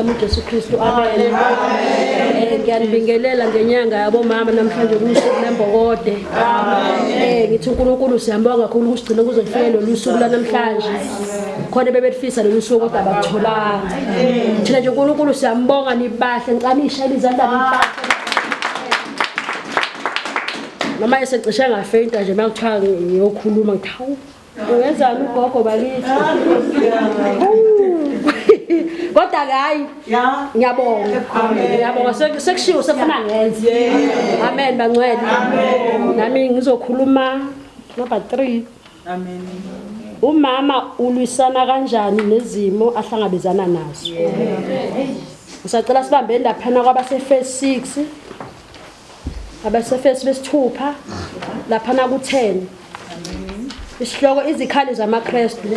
Jesu Kristu amen. Ngiyanibingelela ngenyanga yabo mama namhlanje kusuku lembokode. Ngithi uNkulunkulu siyambonga kakhulu ukusigcina kuzofika lo lusuku lanamhlanje. Khona bebefisa lo lusuku kodwa abakutholanga. Thina nje uNkulunkulu siyambonga nibahle ngiqanisha izandla nibahle. Noma esecishe ngafenta nje makuthiwa ngiyokhuluma ngithawu. Wenzani ugogo bakithi? Kodwa hayi ngiyabonga sekushiwo sefuna ngenze amen bangcwele nami ngizokhuluma number 3 amen. Umama ulwisana kanjani nezimo ahlangabezana nazo? Ngisacela sibambe laphana kwabase phase 6 abase phase 6 laphana ku10 isihloko izikhali zamaKristu.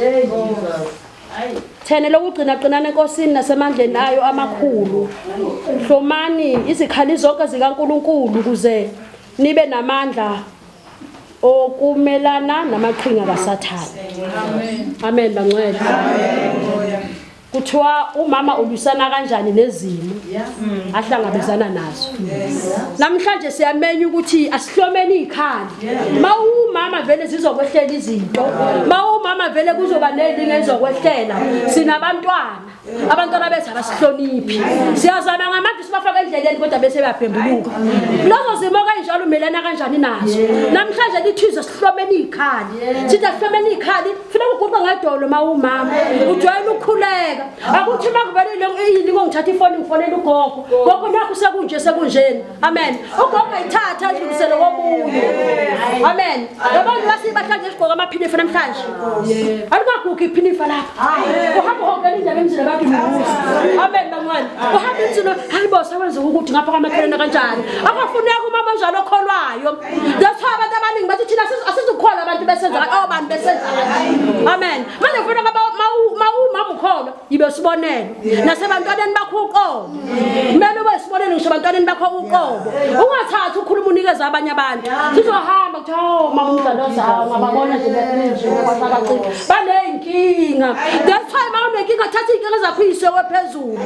Thene lokugcina qinana enkosini nasemandleni ayo amakhulu. Hlomani izikhali zonke zikaNkuluNkulu kuze nibe namandla okumelana namaqhinga kaSathane. Amen. Amen bangcwele. Kuthiwa umama ulwisana kanjani nezimo ahlangabezana nazo. Namhlanje siyamenya ukuthi asihlomeni ikhali. Mawumama vele zizokwehlela izinto. Mawumama vele kuzoba nelinge ezokwehlela. Abantwana bethu abasihloniphi. Siyazama ngamanje sibafaka endleleni kodwa bese bayabhembuluka. Lozo zimo kanjalo umelana kanjani nazo? Namhlanje lithize sihlomeni ikhali. Sithi sihlomeni ikhali funa ukuguqa ngadolo mawumama. Ujwayele ukukhuleka. Akuthi makuvele yini ngongithatha ifoni ngifonela ugogo. Gogo nakho sekunjeni. Amen. Ugogo ayithatha adlulisele komunye. Amen. Abantu basibahlanje isigqoka amaphinifa namhlanje. Alikagugi iphinifa lapha. Uhamba hongela indaba emzini abantu nukuza. Amen bangcwele. Uhamba insino hayibosa wenza ukuthi ngapha kwamakhelene kanjani. Akafuneka umama njalo okholwayo. That's why abantu abaningi bathi thina asizukholwa abantu besenza abantu besenza. Amen. Manje ufuna mawumama ukholwa ibe sibonene nasebantwaneni bakho uqobo. Kumele ube sibonene ngisho abantwaneni bakho uqobo. Ungathathi ukhuluma unikeza abanye abantu. Sizohamba kuthi mama umdlalo ngababona nje kwasakaqina. Banenkinga. That's why mawunenkinga thatha inkinga zakho uyiswe phezulu.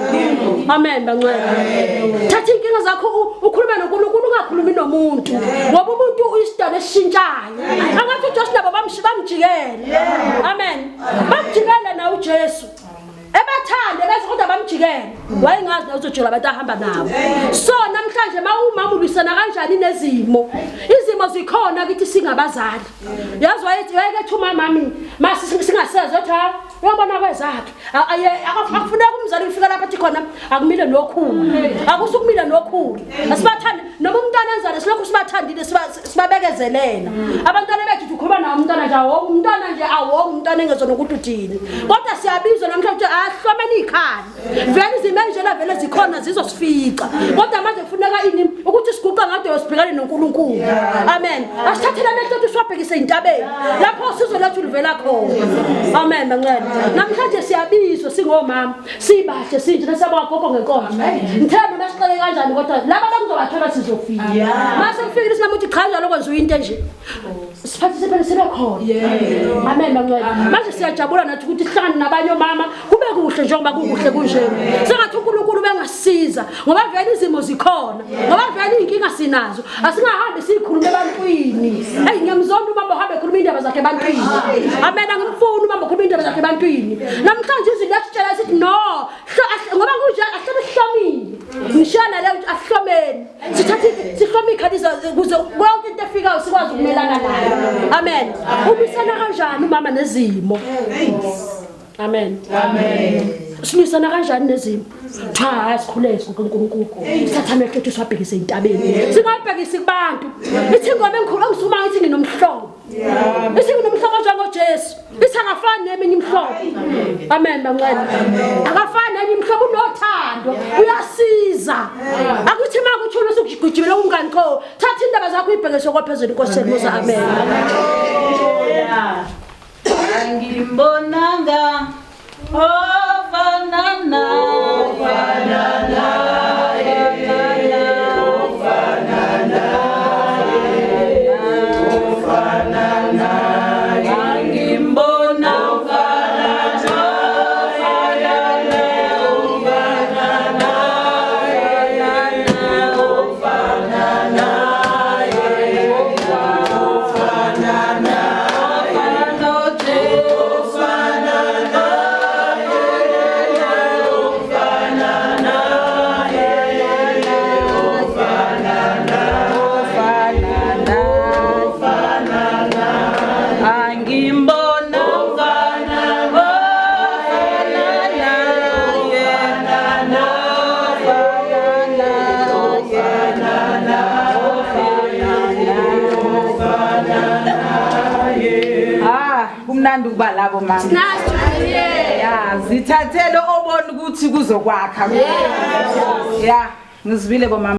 Amen bangcwele. Thatha inkinga zakho ukhulume noNkulunkulu ungakhulumi nomuntu. Ngoba umuntu uyisidalo esishintshayo. Angathi uJesu nabo bamjikele. Amen. Bamjikele na uJesu. Ebathande bese kodwa bamjikele. Wayengazi uzojela abantu ahamba nabo. So namhlanje mawumama ulwisana kanjani nezimo? Izimo zikhona kithi singabazali. Yazi wayeke umamami masi singasezwe tha uyabona kwezakhe. Akufuneka umzali ufika lapha ethi khona akumile nokhulu. Akusukumile nokhulu. Asibathande noma umntwana enzalo silokhu sibathandile sibabekezelela. Abantwana bethu ukhuluma nawo umntwana nje awonke umntwana nje awonke umntwana engezona ukuthi uthini. Kodwa siyabizwa namhlanje ahlomeni ikhali. Vele izimenjela vele zikhona zizosifica. Kodwa manje kufuneka ini ukuthi siguqa ngade yosibhekane noNkulunkulu. Amen. Asithathele amehlo siwabhekise intabeni. Lapho sizo lethu livela khona. Amen bangcwele. Namhlanje siyabizwa singomama. Sibahle sinje nasabagogo ngenkonzo. Ngithanda nasixele kanjani kodwa laba bakuzobathola sizofika. Mase kufikile sinamuthi cha njalo kwenziwa into nje. Siphathi sephele sebekhona. Amen bangcwele. Manje siyajabula nathi ukuthi sihlangane nabanye omama kube kuhle njengoba kukuhle kunje. Sengathi uNkulunkulu bengasiza ngoba vele izimo zikhona. Ngoba vele inkinga sinazo. Asingahambi sikhulume ebantwini. Hey ngiyamzonda umama uhambe ekhuluma indaba zakhe ebantwini. Amen angimfuni umama ukhuluma indaba zakhe ebantwini. Namhlanje izinto asitshela sithi no. Ngoba kunje asihlomile. Ngishana la ukuthi asihlomeni. Sithathe sihlome ikhaliza kuze konke into efikayo sikwazi ukumelana nayo. Amen. Ubisana kanjani umama nezimo? Amen. Amen. Sinisana kanjani nezimo? Cha sikhuleke kuNkulunkulu. Sithatha amehlo ethu siwabhekise intabeni. Singabhekisi kubantu. Ithi ngome engikhulu ngisuma ngithi nginomhlobo. Ithi nginomhlobo njengoJesu. Ithi angafani neminye imhlobo. Amen bangcwele. Akafani neminye imhlobo unothando. Uyasiza. Akuthi makuthula usukugijimela umngani kho. Thatha indaba zakho uyibhekise kwaphezulu inkosini musa amen. Angimbonanga ofanana angimbona ofanana kumnandi ukuba labo mama. Ya, zithathele obona ukuthi kuzokwakha. Ya, ngizibile bo mama.